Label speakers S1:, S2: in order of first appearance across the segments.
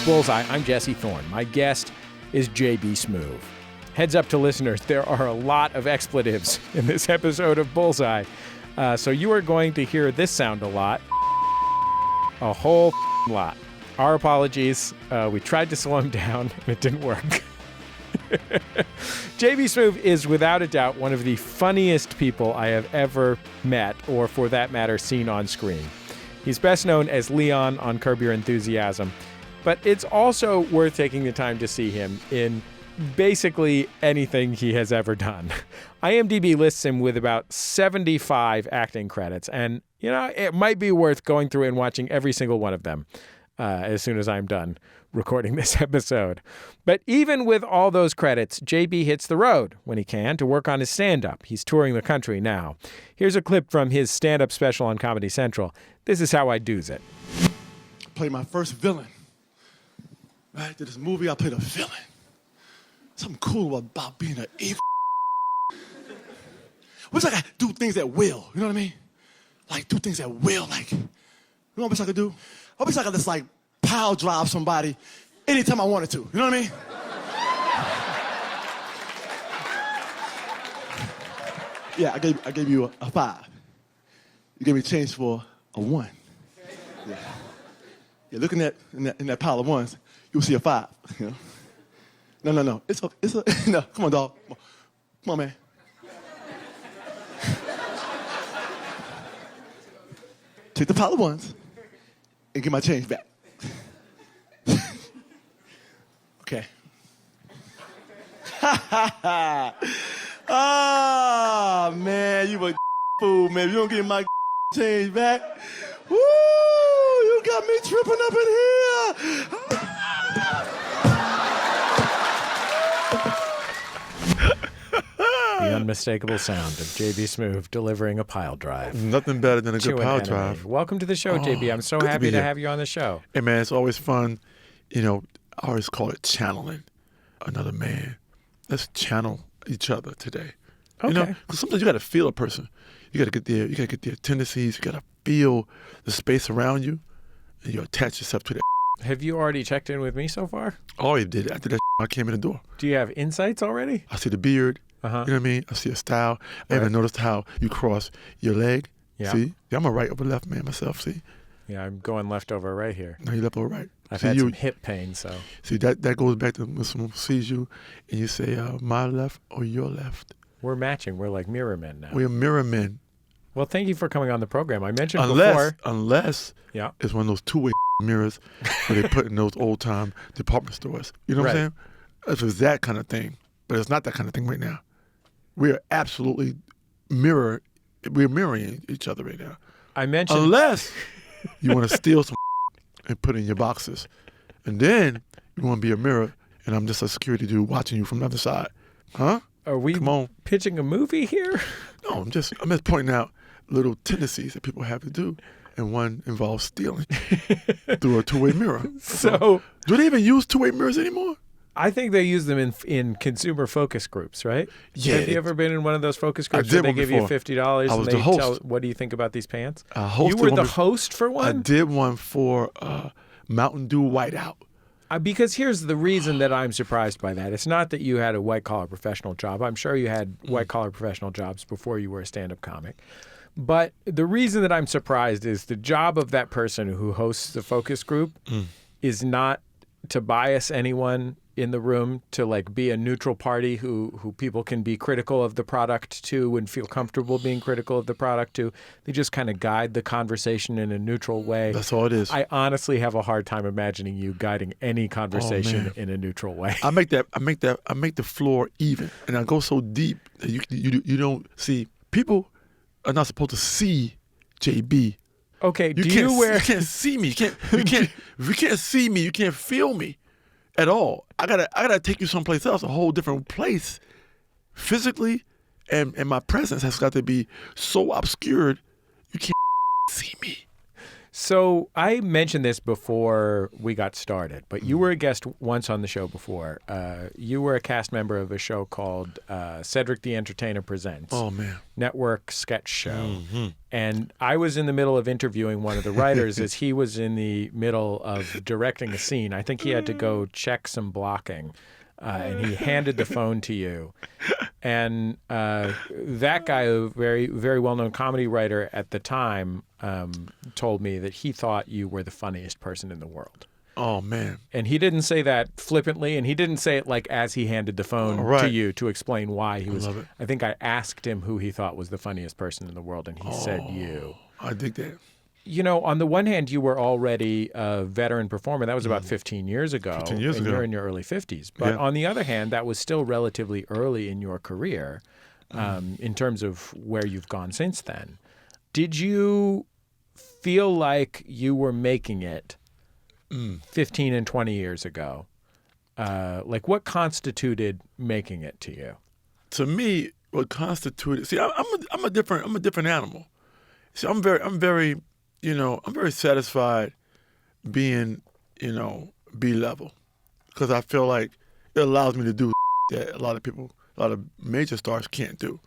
S1: Bullseye. I'm Jesse Thorn. My guest is JB Smoove. Heads up to listeners, there are a lot of expletives in this episode of Bullseye. So you are going to hear this sound a lot. A whole lot. Our apologies. We tried to slow him down, and it didn't work. JB Smoove is without a doubt one of the funniest people I have ever met, or for that matter, seen on screen. He's best known as Leon on Curb Your Enthusiasm, but it's also worth taking the time to see him in basically anything he has ever done. IMDb lists him with about 75 acting credits, and it might be worth going through and watching every single one of them as soon as I'm done recording this episode. But even with all those credits, JB hits the road when he can to work on his stand-up. He's touring the country now. Here's a clip from his stand-up special on Comedy Central. This is how I do's it.
S2: I played my first villain. Right? Did this movie, I played a villain. Something cool about being an evil. Wish I could do things at will, you know what I mean? Like, do things at will, like, you know what I wish I could do? I wish I could just, like, pile drive somebody anytime I wanted to, you know what I mean? Yeah, I gave you a 5. You gave me change for a 1. Yeah. Yeah, looking at in that pile of ones, you'll see a 5, you know? No. It's a no, come on, dog. Come on, man. Take the pile of ones and get my change back. Okay. Ah, man, you a fool, man. You don't get my change back. Woo! You got me tripping up in here.
S1: The unmistakable sound of JB Smoove delivering a pile drive.
S3: Nothing better than a good pile drive.
S1: Welcome to the show, JB. I'm so happy to have you on the show.
S3: Hey, man, it's always fun. I always call it channeling another man. Let's channel each other today.
S1: Okay.
S3: Because sometimes you got to feel a person. You got to get their tendencies. You got to feel the space around you, and you attach yourself to that.
S1: Have you already checked in with me so far?
S3: I already did. After that, I came in the door.
S1: Do you have insights already?
S3: I see the beard.
S1: Uh-huh.
S3: You know what I mean? I see a style. I even noticed how you cross your leg.
S1: Yeah.
S3: See? Yeah, I'm a right over left man myself, see?
S1: Yeah, I'm going left over right here.
S3: No, you left over right.
S1: I've had some hip pain, so.
S3: See, that goes back to when someone sees you and you say, my left or your left.
S1: We're matching. We're like mirror men now.
S3: We're mirror men.
S1: Well, thank you for coming on the program. I mentioned before.
S3: Unless it's one of those two-way mirrors where they put in those old-time department stores. You know what I'm saying? If it's that kind of thing. But it's not that kind of thing right now. We're absolutely mirroring each other right now.
S1: I mentioned.
S3: Unless you want to steal some and put in your boxes. And then you want to be a mirror and I'm just a security dude watching you from the other side. Huh?
S1: Are we pitching a movie here?
S3: No, I'm just pointing out little tendencies that people have to do. And one involves stealing through a two-way mirror.
S1: So
S3: do they even use two-way mirrors anymore?
S1: I think they use them in consumer focus groups, right?
S3: Yeah.
S1: Have you ever been in one of those focus groups
S3: where
S1: they give you $50 and they tell, what do you think about these pants? You were the host for one?
S3: I did one for Mountain Dew Whiteout.
S1: Because here's the reason that I'm surprised by that. It's not that you had a white-collar professional job. I'm sure you had white-collar professional jobs before you were a stand-up comic. But the reason that I'm surprised is the job of that person who hosts the focus group is not to bias anyone in the room, to like be a neutral party who people can be critical of the product to and feel comfortable being critical of the product to. They just kind of guide the conversation in a neutral way.
S3: That's all it is.
S1: I honestly have a hard time imagining you guiding any conversation in a neutral way.
S3: I make the floor even, and I go so deep that you don't see. People are not supposed to see JB.
S1: Okay,
S3: you can't see me. If you can't see me, you can't feel me at all. I gotta take you someplace else, a whole different place, physically, and my presence has got to be so obscured you can't see me.
S1: So I mentioned this before we got started, but you were a guest once on the show before. You were a cast member of a show called Cedric the Entertainer Presents.
S3: Oh, man.
S1: Network sketch show. And I was in the middle of interviewing one of the writers as he was in the middle of directing a scene. I think he had to go check some blocking, and he handed the phone to you. And that guy, a very, very well-known comedy writer at the time, told me that he thought you were the funniest person in the world.
S3: Oh, man.
S1: And he didn't say that flippantly, and he didn't say it like as he handed the phone to you to explain why he was. I think I asked him who he thought was the funniest person in the world, and he said you.
S3: I dig that.
S1: You know, on the one hand, you were already a veteran performer. That was about 15 years ago.
S3: 15 years
S1: and
S3: ago.
S1: You're in your early 50s. But on the other hand, that was still relatively early in your career in terms of where you've gone since then. Did you feel like you were making it 15 and 20 years ago? Like, what constituted making it to you?
S3: To me, what constituted, see, I'm a different animal. See, I'm very satisfied being, B-level, because I feel like it allows me to do that a lot of major stars can't do.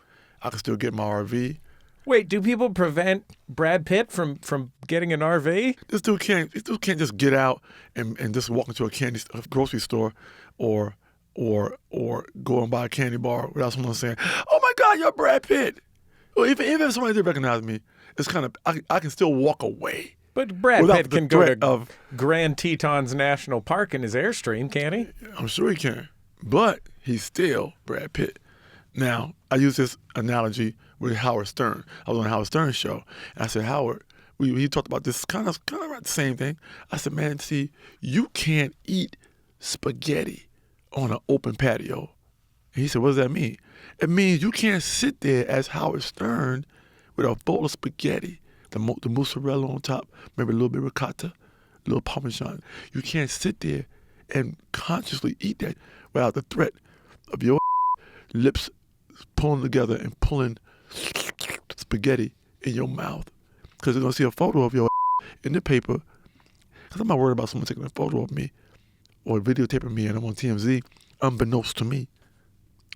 S3: I can still get my RV.
S1: Wait, do people prevent Brad Pitt from getting an RV?
S3: This dude can't just get out and just walk into a grocery store or go and buy a candy bar without someone saying, "Oh my God, you're Brad Pitt." Well, even if somebody did recognize me, it's kind of I can still walk away.
S1: But Brad Pitt can go to Grand Tetons National Park in his Airstream, can't he?
S3: I'm sure he can, but he's still Brad Pitt. Now, I use this analogy with Howard Stern. I was on Howard Stern's show, and I said, Howard, he talked about this kind of the same thing. I said, man, see, you can't eat spaghetti on an open patio. And he said, what does that mean? It means you can't sit there as Howard Stern with a bowl of spaghetti, the mozzarella on top, maybe a little bit of ricotta, a little Parmesan. You can't sit there and consciously eat that without the threat of your lips pulling together and pulling spaghetti in your mouth. Because they're going to see a photo of your in the paper. Because I'm not worried about someone taking a photo of me or videotaping me and I'm on TMZ, unbeknownst to me.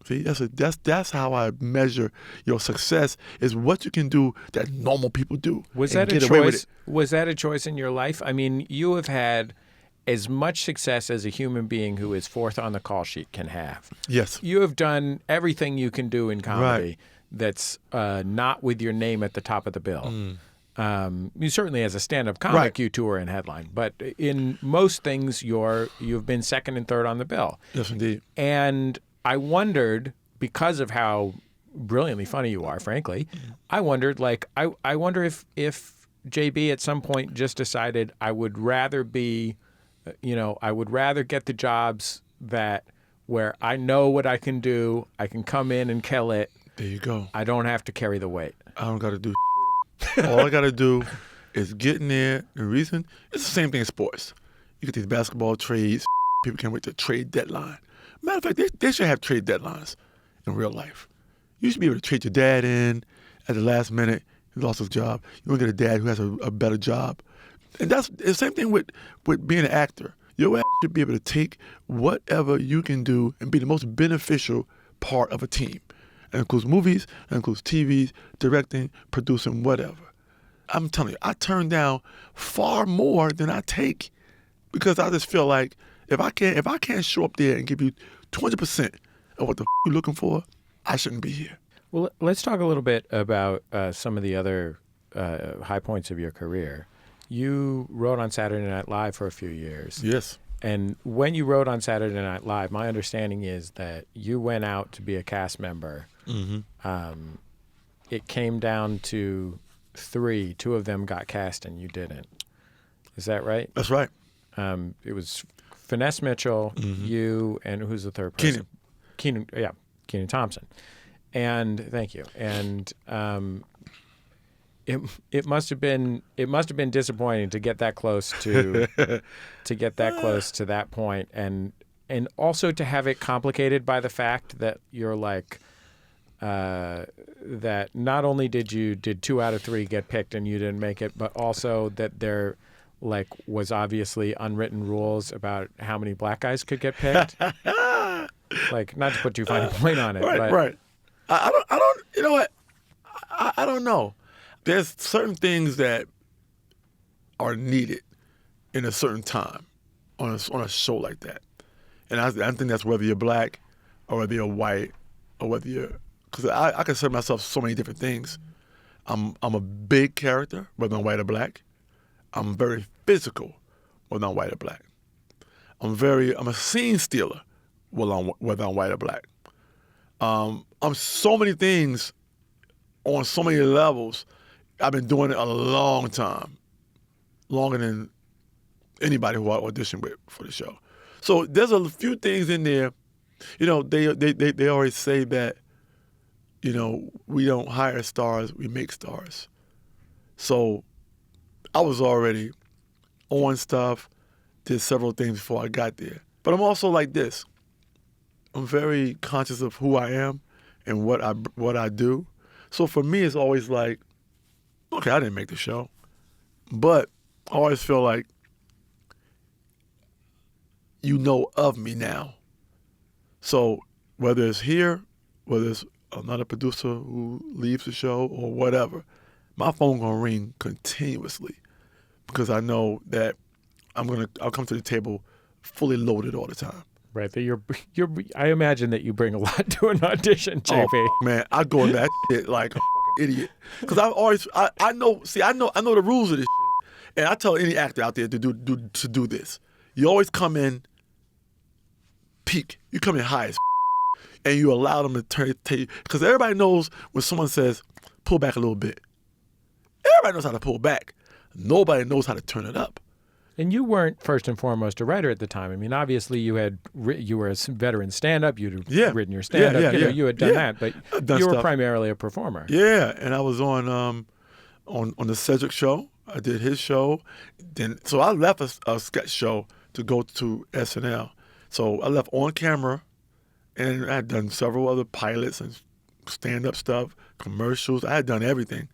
S3: See, that's how I measure your success, is what you can do that normal people do.
S1: Was that a choice? Was that a choice in your life? I mean, you have had as much success as a human being who is fourth on the call sheet can have.
S3: Yes.
S1: You have done everything you can do in comedy that's not with your name at the top of the bill. You certainly, as a stand-up comic, you tour and headline. But in most things, you've been second and third on the bill.
S3: Yes, indeed.
S1: And I wondered, because of how brilliantly funny you are, frankly, I wondered, I wonder if JB at some point just decided I would rather be, I would rather get the jobs where I know what I can do, I can come in and kill it.
S3: There you go.
S1: I don't have to carry the weight.
S3: I don't got to do all I got to do is get in there. The reason, it's the same thing in sports. You get these basketball trades, people can't wait to trade deadline. Matter of fact, they should have trade deadlines in real life. You should be able to trade your dad in at the last minute. He lost his job. You want to get a dad who has a better job. And that's the same thing with being an actor. Your ass should be able to take whatever you can do and be the most beneficial part of a team. That includes movies, that includes TVs, directing, producing, whatever. I'm telling you, I turn down far more than I take, because I just feel like if I can't show up there and give you 20% of what the you're looking for, I shouldn't be here.
S1: Well, let's talk a little bit about some of the other high points of your career. You wrote on Saturday Night Live for a few years.
S3: Yes.
S1: And when you wrote on Saturday Night Live, my understanding is that you went out to be a cast member. Mm-hmm. It came down to 3. 2 of them got cast and you didn't. Is that right?
S3: That's right.
S1: It was Finesse Mitchell, you, and who's the third person? Keenan Thompson. And thank you. And it must have been disappointing to get that close to that point, and also to have it complicated by the fact that you're like that not only did 2 out of 3 get picked and you didn't make it, but also that there was obviously unwritten rules about how many black guys could get picked. Not to put too fine a point on it.
S3: Right. I don't, you know what? I don't know. There's certain things that are needed in a certain time on a show like that. And I think that's whether you're black or whether you're white or whether you're, because I consider myself so many different things. I'm a big character, whether I'm white or black. I'm very physical, whether I'm white or black. I'm a scene stealer, whether I'm white or black. I'm so many things on so many levels. I've been doing it a long time, longer than anybody who I auditioned with for the show. So there's a few things in there. You know, they always say that, you know, we don't hire stars, we make stars. So I was already on stuff, did several things before I got there. But I'm also like this. I'm very conscious of who I am and what I do. So for me, it's always like, okay, I didn't make the show, but I always feel like you know of me now. So whether it's here, whether it's another producer who leaves the show or whatever, my phone gonna ring continuously because I know that I'll come to the table fully loaded all the time.
S1: Right, that I imagine that you bring a lot to an audition, JP.
S3: Oh, man, I go in that shit like a idiot because I know the rules of this shit. And I tell any actor out there to do this. You always come in peak. You come in high as and you allow them to tell you, because everybody knows when someone says pull back a little bit. Everybody knows how to pull back. Nobody knows how to turn it up.
S1: And you weren't first and foremost a writer at the time. I mean, obviously you were a veteran stand-up. You'd written your stand-up. You had done that, but you were primarily a performer.
S3: Yeah, and I was on the Cedric show. I did his show. So I left a sketch show to go to SNL. So I left on camera, and I had done several other pilots and stand-up stuff, commercials. I had done everything.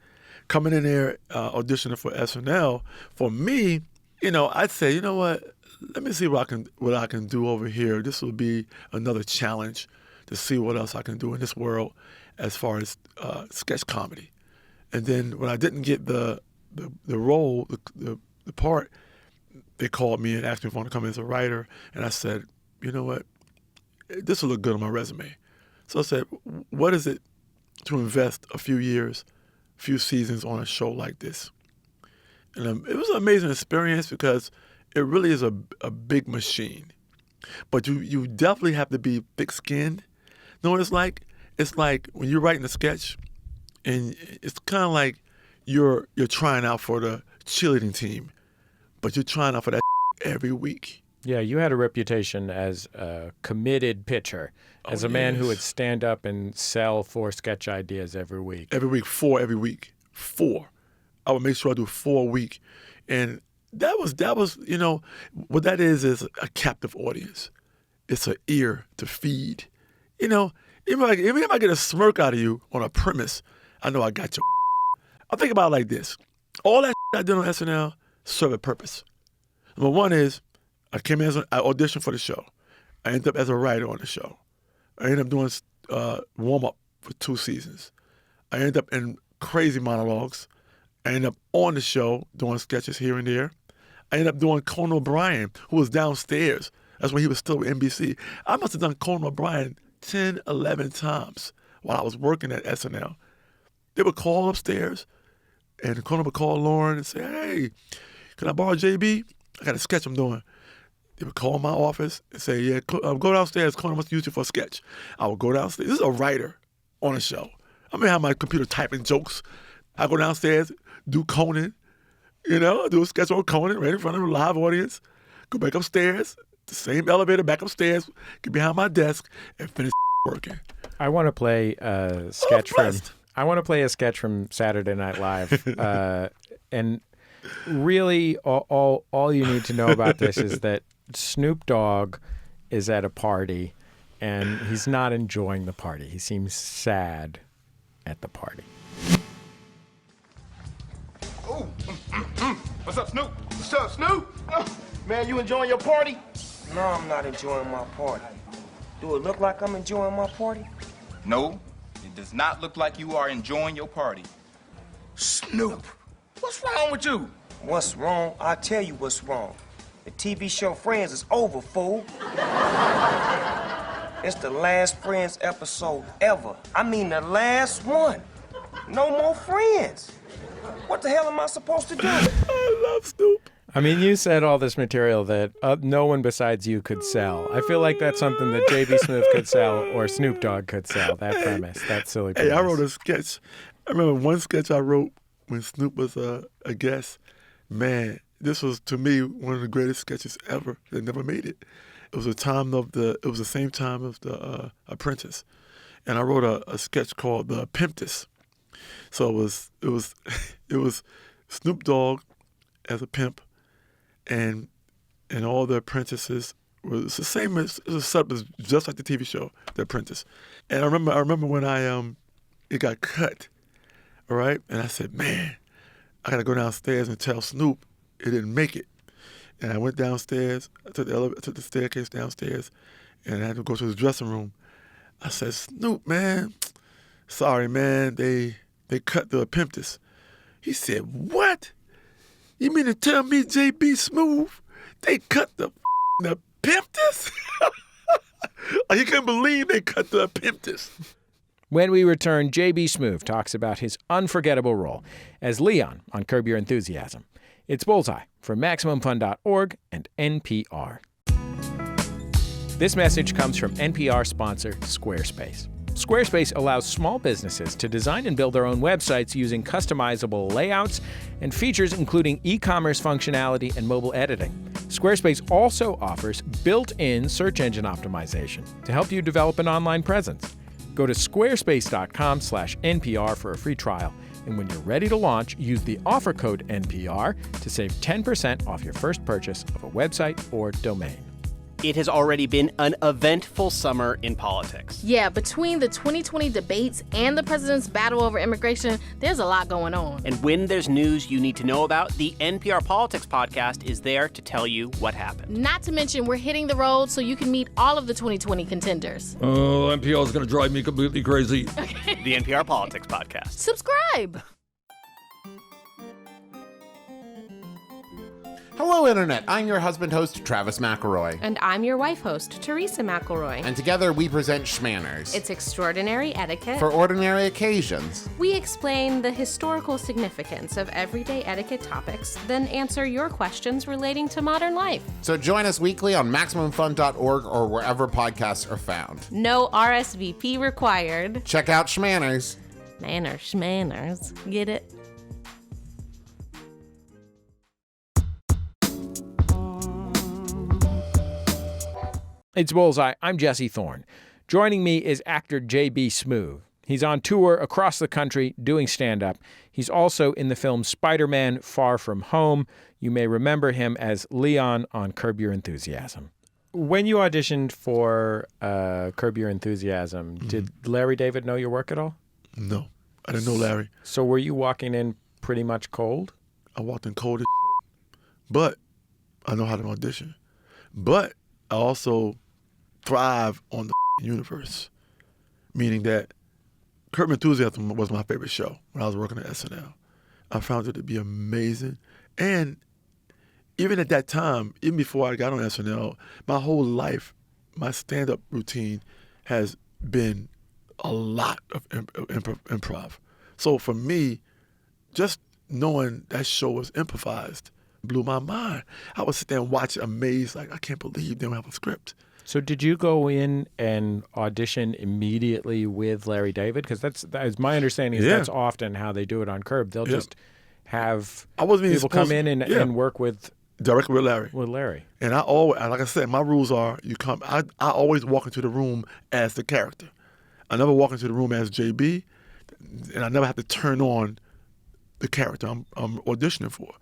S3: Coming in there, auditioning for SNL, for me, you know, I'd say, you know what? Let me see what I can do over here. This will be another challenge to see what else I can do in this world as far as sketch comedy. And then when I didn't get the role, the part, they called me and asked me if I want to come in as a writer. And I said, you know what? This will look good on my resume. So I said, what is it to invest a few years, a few seasons on a show like this? And it was an amazing experience because it really is a big machine. But you definitely have to be thick-skinned. You know what it's like? It's like when you're writing a sketch, and it's kind of like you're trying out for the cheerleading team, but you're trying out for that every week.
S1: Yeah, you had a reputation as a committed pitcher, as a man who would stand up and sell 4 sketch ideas every week.
S3: Every week, 4 every week. 4. I would make sure I do 4 a week. And that was, you know, what that is a captive audience. It's an ear to feed. You know, even if I get a smirk out of you on a premise, I know I got your I think about it like this. All that I did on SNL served a purpose. Number one is, I came in I auditioned for the show. I ended up as a writer on the show. I ended up doing warm-up for 2 seasons. I ended up in crazy monologues. I ended up on the show doing sketches here and there. I ended up doing Conan O'Brien, who was downstairs. That's when he was still with NBC. I must have done Conan O'Brien 10, 11 times while I was working at SNL. They would call upstairs, and Conan would call Lauren and say, hey, can I borrow JB? I got a sketch I'm doing. They would call my office and say, yeah, go downstairs. Conan wants to use you for a sketch. I would go downstairs. This is a writer on a show. I'm going to have my computer typing jokes. I go downstairs, do Conan, you know, do a sketch on Conan right in front of a live audience, go back upstairs, the same elevator, back upstairs, get behind my desk, and finish working.
S1: I want to play a sketch from Saturday Night Live. And really, all you need to know about this is that Snoop Dogg is at a party, and he's not enjoying the party. He seems sad at the party.
S4: Oh, what's up, Snoop? What's up, Snoop? Man, you enjoying your party?
S5: No, I'm not enjoying my party. Do it look like I'm enjoying my party?
S4: No, it does not look like you are enjoying your party. Snoop, what's wrong with you?
S5: What's wrong? I'll tell you what's wrong. The TV show Friends is over, fool. It's the last Friends episode ever. I mean the last one. No more Friends. What the hell am I supposed to do?
S3: I love Snoop.
S1: I mean, you said all this material that no one besides you could sell. I feel like that's something that JB Smoove could sell or Snoop Dogg could sell, that premise, that silly premise.
S3: Hey, I wrote a sketch. I remember one sketch I wrote when Snoop was a guest. Man, this was, to me, one of the greatest sketches ever that never made it. It was the same time of the Apprentice. And I wrote a sketch called The Pimptus. So it was Snoop Dogg as a pimp, and all the apprentices was the same as it was set up just like the TV show The Apprentice. And I remember when it got cut, all right, and I said, man, I gotta go downstairs and tell Snoop it didn't make it. And I went downstairs, I took the staircase downstairs, and I had to go to his dressing room. I said, Snoop, man, sorry, man, they cut the Pimptus. He said, what? You mean to tell me, JB Smoove, they cut the Pimptus? He couldn't believe they cut the Pimptus.
S1: When we return, JB Smoove talks about his unforgettable role as Leon on Curb Your Enthusiasm. It's Bullseye from MaximumFun.org and NPR. This message comes from NPR sponsor Squarespace. Squarespace allows small businesses to design and build their own websites using customizable layouts and features including e-commerce functionality and mobile editing. Squarespace also offers built-in search engine optimization to help you develop an online presence. Go to squarespace.com/NPR for a free trial. And when you're ready to launch, use the offer code NPR to save 10% off your first purchase of a website or domain.
S6: It has already been an eventful summer in politics.
S7: Yeah, between the 2020 debates and the president's battle over immigration, there's a lot going on.
S6: And when there's news you need to know about, the NPR Politics podcast is there to tell you what happened.
S7: Not to mention, we're hitting the road so you can meet all of the 2020 contenders.
S8: Oh, NPR is going to drive me completely crazy.
S6: The NPR Politics podcast.
S7: Subscribe.
S9: Hello, Internet. I'm your husband host, Travis McElroy.
S10: And I'm your wife host, Teresa McElroy.
S9: And together we present Schmanners.
S10: It's extraordinary etiquette.
S9: For ordinary occasions.
S10: We explain the historical significance of everyday etiquette topics, then answer your questions relating to modern life.
S9: So join us weekly on MaximumFun.org or wherever podcasts are found.
S10: No RSVP required.
S9: Check out Schmanners.
S10: Schmanners. Get it?
S1: It's Bullseye. I'm Jesse Thorn. Joining me is actor JB Smoove. He's on tour across the country doing stand-up. He's also in the film Spider-Man: Far From Home. You may remember him as Leon on Curb Your Enthusiasm. When you auditioned for Curb Your Enthusiasm, did Larry David know your work at all?
S3: No, I didn't know Larry.
S1: So were you walking in pretty much cold?
S3: I walked in cold as but I know how to audition. But I also thrive on the universe, meaning that Curb Your Enthusiasm was my favorite show when I was working at SNL. I found it to be amazing. And even at that time, even before I got on SNL, my whole life, my stand-up routine has been a lot of improv. So for me, just knowing that show was improvised blew my mind. I would sit there and watch amazed, like, I can't believe they don't have a script.
S1: So did you go in and audition immediately with Larry David? Because that's my understanding is that's often how they do it on Curb. They'll just have people come in and work with
S3: directly with Larry.
S1: With Larry.
S3: And I always, like I said, my rules are I always walk into the room as the character. I never walk into the room as JB, and I never have to turn on the character I'm auditioning for.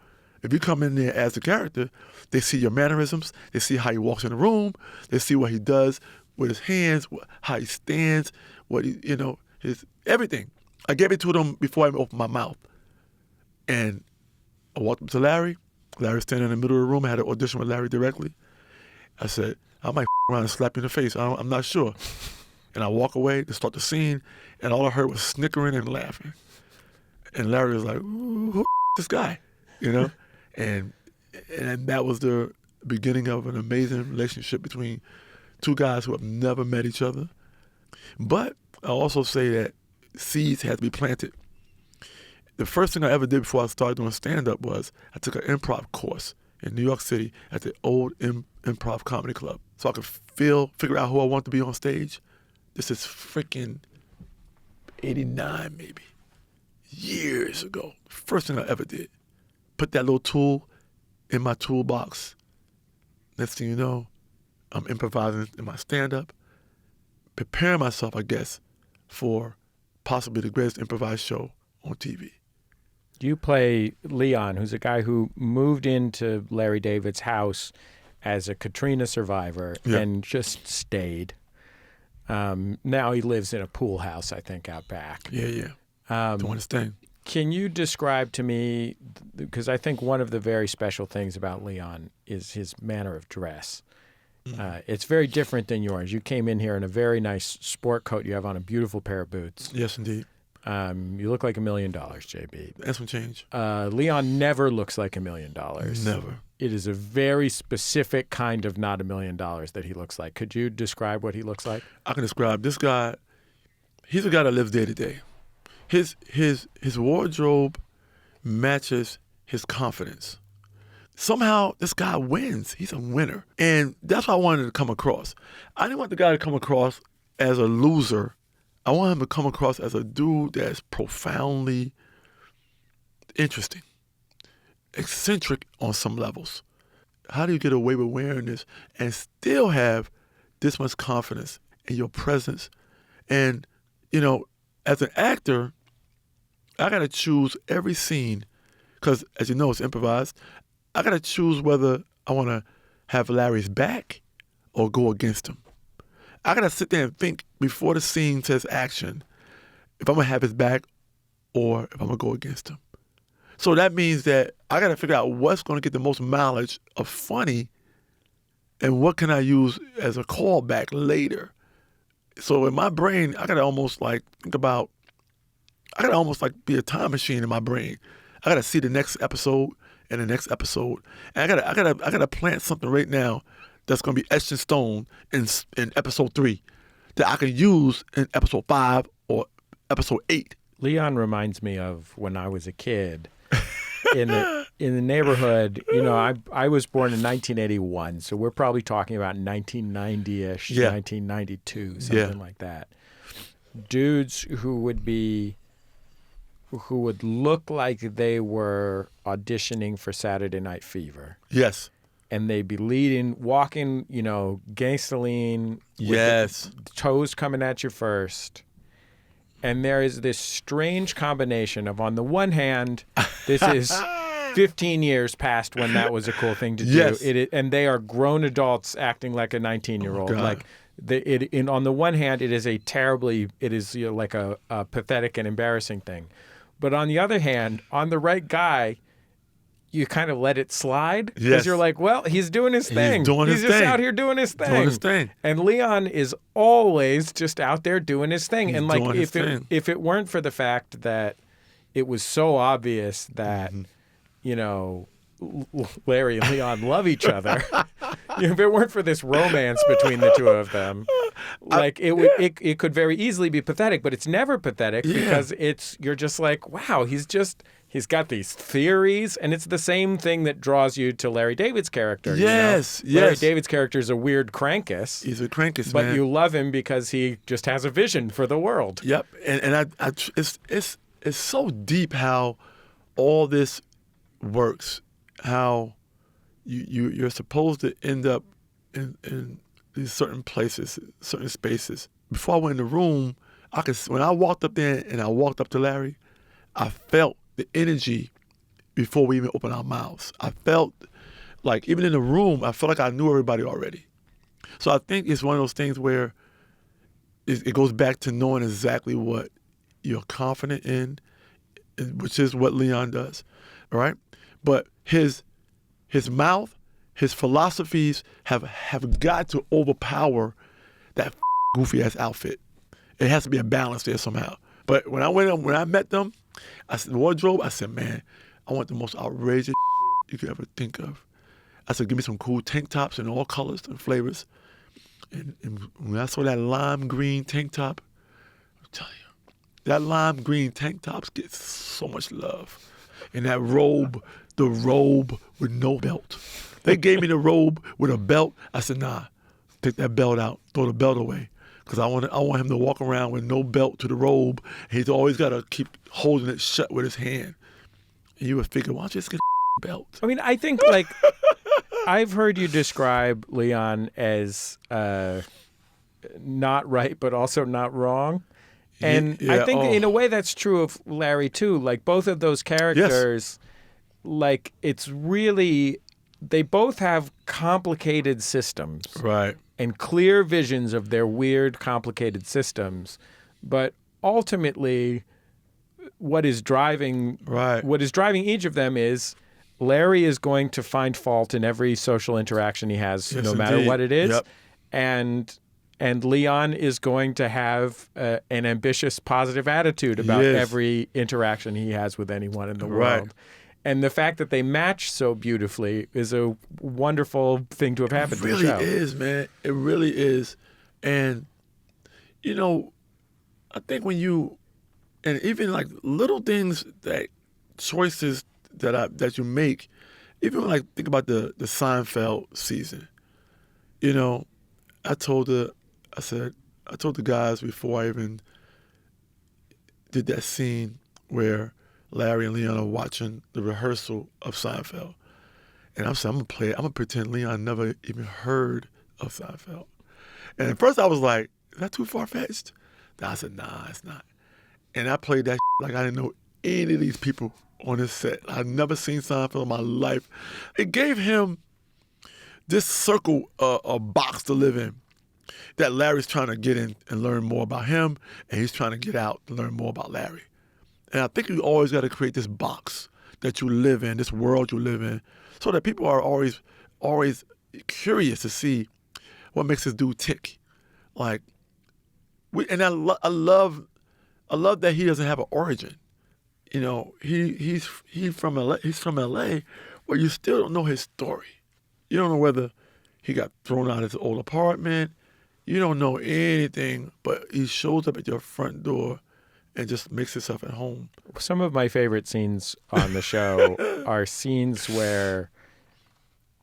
S3: If you come in there as the character, they see your mannerisms, they see how he walks in the room, they see what he does with his hands, how he stands, his everything. I gave it to them before I opened my mouth. And I walked up to Larry. Larry was standing in the middle of the room. I had an audition with Larry directly. I said, I might around and slap you in the face. I'm not sure. And I walk away to start the scene, and all I heard was snickering and laughing. And Larry was like, who this guy? And that was the beginning of an amazing relationship between two guys who have never met each other. But I also say that seeds had to be planted. The first thing I ever did before I started doing stand-up was I took an improv course in New York City at the old Improv Comedy Club so I could figure out who I want to be on stage. This is freaking 89 maybe, years ago. First thing I ever did. Put that little tool in my toolbox. Next thing you know, I'm improvising in my stand-up, preparing myself, I guess, for possibly the greatest improvised show on TV.
S1: You play Leon, who's a guy who moved into Larry David's house as a Katrina survivor and just stayed. Now he lives in a pool house, I think, out back.
S3: Yeah. Doing his thing.
S1: Can you describe to me, because I think one of the very special things about Leon is his manner of dress. It's very different than yours. You came in here in a very nice sport coat. You have on a beautiful pair of boots.
S3: Yes, indeed.
S1: You look like $1 million, JB.
S3: That's some change.
S1: Leon never looks like $1 million.
S3: Never.
S1: It is a very specific kind of not $1 million that he looks like. Could you describe what he looks like?
S3: I can describe this guy. He's a guy that lives day to day. His wardrobe matches his confidence. Somehow this guy wins. He's a winner. And that's what I wanted to come across. I didn't want the guy to come across as a loser. I want him to come across as a dude that's profoundly interesting, eccentric on some levels. How do you get away with wearing this and still have this much confidence in your presence? And, as an actor, I got to choose every scene because, as you know, it's improvised. I got to choose whether I want to have Larry's back or go against him. I got to sit there and think before the scene says action if I'm going to have his back or if I'm going to go against him. So that means that I got to figure out what's going to get the most mileage of funny and what can I use as a callback later. So in my brain, I got to almost like think about, I got to almost like be a time machine in my brain. I got to see the next episode and the next episode. And I got to plant something right now that's going to be etched in stone in episode 3 that I can use in episode 5 or episode 8.
S1: Leon reminds me of when I was a kid. In the neighborhood, I was born in 1981, so we're probably talking about 1990-ish, 1992, something like that. Dudes who would look like they were auditioning for Saturday Night Fever.
S3: Yes.
S1: And they'd be walking, gangster-lean, with the toes coming at you first. And there is this strange combination of, on the one hand, this is 15 years past when that was a cool thing to do.
S3: Yes.
S1: And they are grown adults acting like a 19-year-old. On the one hand, it is like a pathetic and embarrassing thing. But on the other hand, on the right guy, you kind of let it slide because you're like, well, he's doing his thing. He's just out here doing his thing. And Leon is always just out there doing his thing. And like, if it weren't for the fact that it was so obvious that, Larry and Leon love each other, if it weren't for this romance between the two of them, it could very easily be pathetic. But it's never pathetic because you're just like, wow, he's got these theories, and it's the same thing that draws you to Larry David's character.
S3: Yes.
S1: Larry David's character is a weird crankus.
S3: He's a crankus,
S1: but
S3: man.
S1: you love him because he just has a vision for the world.
S3: Yep, and it's so deep how all this works. How you're supposed to end up in these certain places, certain spaces. Before I went in the room, when I walked up there and I walked up to Larry, I felt the energy before we even opened our mouths. I felt like even in the room, I felt like I knew everybody already. So I think it's one of those things where it goes back to knowing exactly what you're confident in, which is what Leon does, all right? But his mouth, his philosophies have got to overpower that goofy ass outfit. It has to be a balance there somehow. But when I met them, I said, the wardrobe, I said, man, I want the most outrageous you could ever think of. I said, give me some cool tank tops in all colors and flavors. And when I saw that lime green tank top, I'm telling you, that lime green tank tops get so much love. And that robe, the robe with no belt. They gave me the robe with a belt. I said, nah, take that belt out, throw the belt away. Because I want him to walk around with no belt to the robe. He's always got to keep holding it shut with his hand. And you would figure, why don't you just get a belt?
S1: I mean, I think, like, I've heard you describe Leon as not right, but also not wrong. And
S3: Yeah,
S1: I think in a way that's true of Larry, too. Like, both of those characters, like, it's really, they both have complicated systems.
S3: Right.
S1: And clear visions of their weird, complicated systems. But ultimately, what is driving each of them is Larry is going to find fault in every social interaction he has, no matter what it is.
S3: Yep.
S1: And Leon is going to have an ambitious, positive attitude about every interaction he has with anyone in the world. And the fact that they match so beautifully is a wonderful thing to have happened to the show.
S3: It really is, man. It really is. And, you know, I think when you, and even like little things that, choices that you make, even like think about the Seinfeld season. You know, I told the guys before I even did that scene where Larry and Leon are watching the rehearsal of Seinfeld. And I said, I'm gonna pretend Leon never even heard of Seinfeld. And at first I was like, is that too far-fetched? Then I said, nah, it's not. And I played that like I didn't know any of these people on this set. I'd never seen Seinfeld in my life. It gave him this circle, a box to live in, that Larry's trying to get in and learn more about him, and he's trying to get out and learn more about Larry. And I think you always got to create this box that you live in, this world you live in, so that people are always curious to see what makes this dude tick. Like, I love that he doesn't have an origin. You know, he's from LA, where you still don't know his story. You don't know whether he got thrown out of his old apartment. You don't know anything, but he shows up at your front door and just makes himself at home.
S1: Some of my favorite scenes on the show are scenes where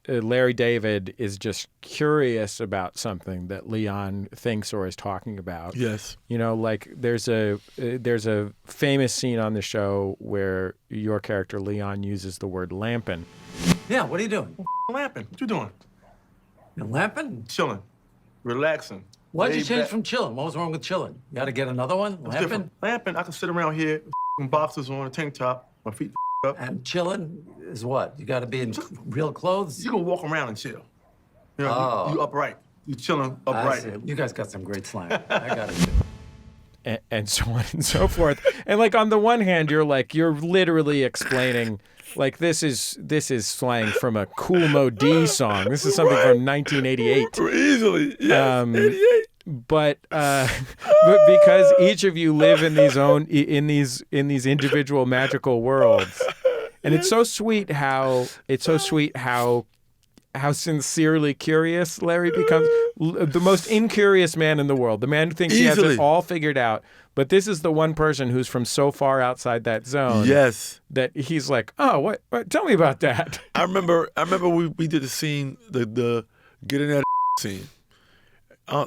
S1: Larry David is just curious about something that Leon thinks or is talking about.
S3: Yes.
S1: You know, like there's a famous scene on the show where your character Leon uses the word lamping.
S11: Yeah, what are you doing?
S2: Lamping. What you doing?
S11: You're lamping?
S2: Chilling. Relaxing.
S11: Why'd you change from chilling? What was wrong with chilling? You got to get another one? Lamping?
S2: Lamping, I can sit around here with boxers on, a tank top, my feet up.
S11: And chilling is what? You got to be in real clothes?
S2: You can walk around and chill. You know, you upright. You chilling upright.
S11: You guys got some great slang. I got it too.
S1: And so on and so forth. And like on the one hand, you're literally explaining, like this is slang from a Kool Moe Dee song. This is something from 1988.
S3: Easily, yes, 88.
S1: But because each of you live in these individual magical worlds, and it's so sweet how sincerely curious Larry becomes. The most incurious man in the world. The man who thinks he has it all figured out. But this is the one person who's from so far outside that zone.
S3: Yes.
S1: That he's like, oh, what? Tell me about that.
S3: I remember we did the scene, the getting that scene.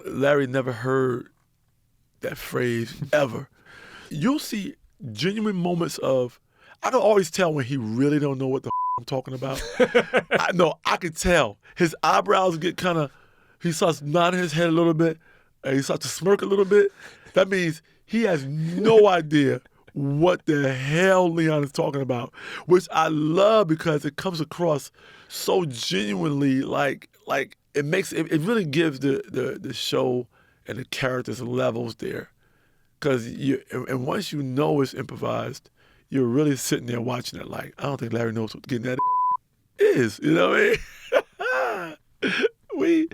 S3: Larry never heard that phrase ever. You'll see genuine moments of, I can always tell when he really don't know what the I'm talking about. I could tell. His eyebrows get kind of, he starts nodding his head a little bit, and he starts to smirk a little bit. That means he has no idea what the hell Leon is talking about, which I love because it comes across so genuinely like it really gives the show and the characters levels there. Because and once you know it's improvised, you're really sitting there watching it like, I don't think Larry knows what getting that is. You know what I mean?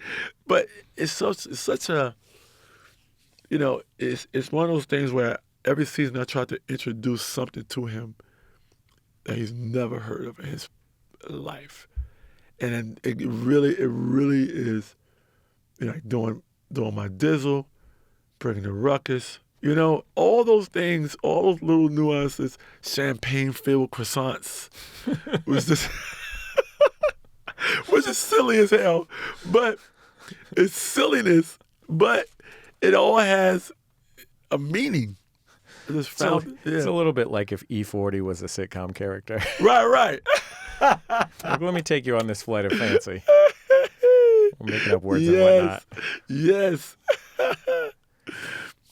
S3: But it's such a, you know, it's one of those things where every season I try to introduce something to him that he's never heard of in his life. And it really is, you know, like doing my dizzle, bringing the ruckus, you know, all those things, all those little nuances, champagne-filled croissants, was just silly as hell. But it's silliness, but it all has a meaning. It's a
S1: little bit like if E40 was a sitcom character.
S3: Right.
S1: Like, let me take you on this flight of fancy. We're making up words and whatnot.
S3: Yes.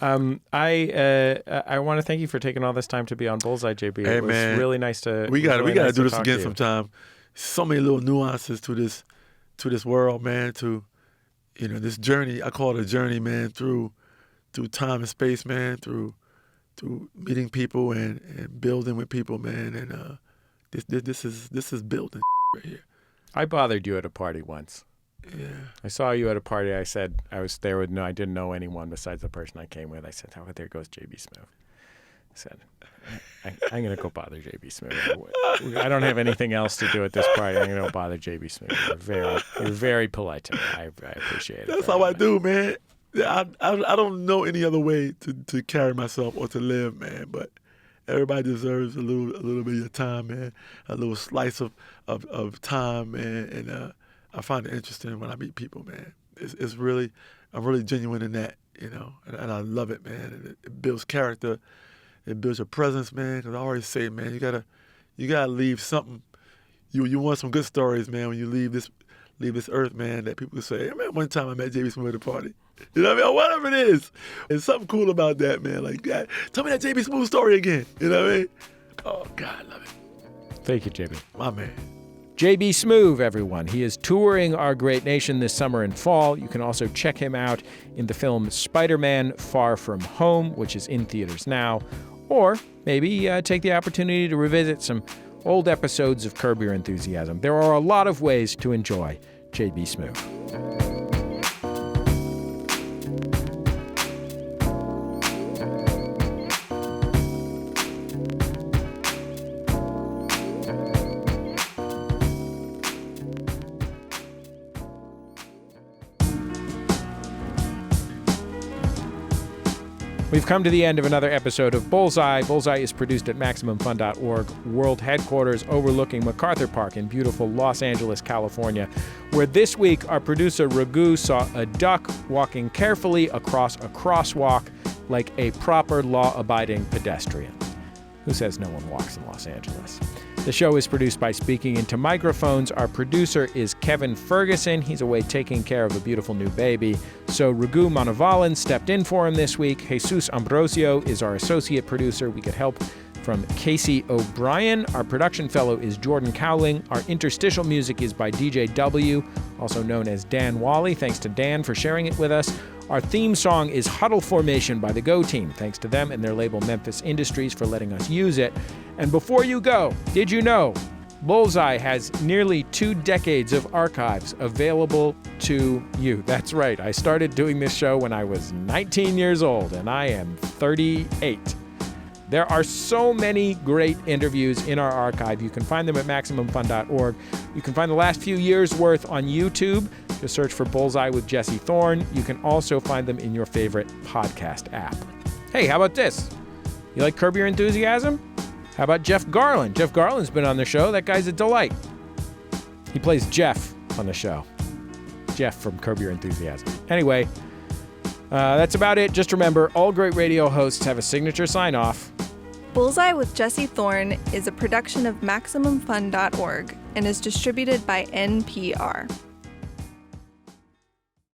S1: I want to thank you for taking all this time to be on Bullseye, JB.
S3: Hey,
S1: it was really nice to.
S3: We got to do this again
S1: to
S3: sometime. So many little nuances to this world, man. To, you know, this journey. I call it a journey, man. Through time and space, man. Through meeting people and building with people, man. And this is building right here.
S1: I bothered you at a party once.
S3: Yeah.
S1: I saw you at a party. I said I was there with I didn't know anyone besides the person I came with. I said, "Oh, there goes JB Smoove." I said, "I'm gonna go bother JB Smoove. I don't have anything else to do at this party. I'm gonna go bother JB Smoove." You're very polite to me. I appreciate it.
S3: That's how I do, man. I don't know any other way to carry myself or to live, man. But everybody deserves a little bit of your time, man. A little slice of time, man. And I find it interesting when I meet people, man. It's really, I'm really genuine in that, you know. And I love it, man. And it builds character. It builds your presence, man. Because I always say, man, you gotta leave something. You want some good stories, man. When you leave this earth, man, that people can say, hey, man, one time I met JB Smoove at a party. You know what I mean? Or whatever it is. There's something cool about that, man. Like, God, tell me that JB Smoove story again. You know what I mean? Oh, God, I love it.
S1: Thank you, JB.
S3: My man.
S1: JB Smoove, everyone. He is touring our great nation this summer and fall. You can also check him out in the film Spider-Man Far From Home, which is in theaters now. Or maybe take the opportunity to revisit some old episodes of Curb Your Enthusiasm. There are a lot of ways to enjoy JB Smoove. We've come to the end of another episode of Bullseye. Bullseye is produced at MaximumFun.org, world headquarters overlooking MacArthur Park in beautiful Los Angeles, California, where this week our producer Raghu saw a duck walking carefully across a crosswalk like a proper law-abiding pedestrian. Who says no one walks in Los Angeles? The show is produced by Speaking Into Microphones. Our producer is Kevin Ferguson. He's away taking care of a beautiful new baby. So Raghu Manavalan stepped in for him this week. Jesus Ambrosio is our associate producer. We get help from Casey O'Brien. Our production fellow is Jordan Cowling. Our interstitial music is by DJ W, also known as Dan Wally. Thanks to Dan for sharing it with us. Our theme song is Huddle Formation by the Go Team. Thanks to them and their label Memphis Industries for letting us use it. And before you go, did you know Bullseye has nearly 2 decades of archives available to you? That's right. I started doing this show when I was 19 years old, and I am 38. There are so many great interviews in our archive. You can find them at MaximumFun.org. You can find the last few years' worth on YouTube. Just search for Bullseye with Jesse Thorn. You can also find them in your favorite podcast app. Hey, how about this? You like Curb Your Enthusiasm? How about Jeff Garland? Jeff Garland's been on the show. That guy's a delight. He plays Jeff on the show. Jeff from Curb Your Enthusiasm. Anyway, that's about it. Just remember, all great radio hosts have a signature sign-off.
S12: Bullseye with Jesse Thorn is a production of MaximumFun.org and is distributed by NPR.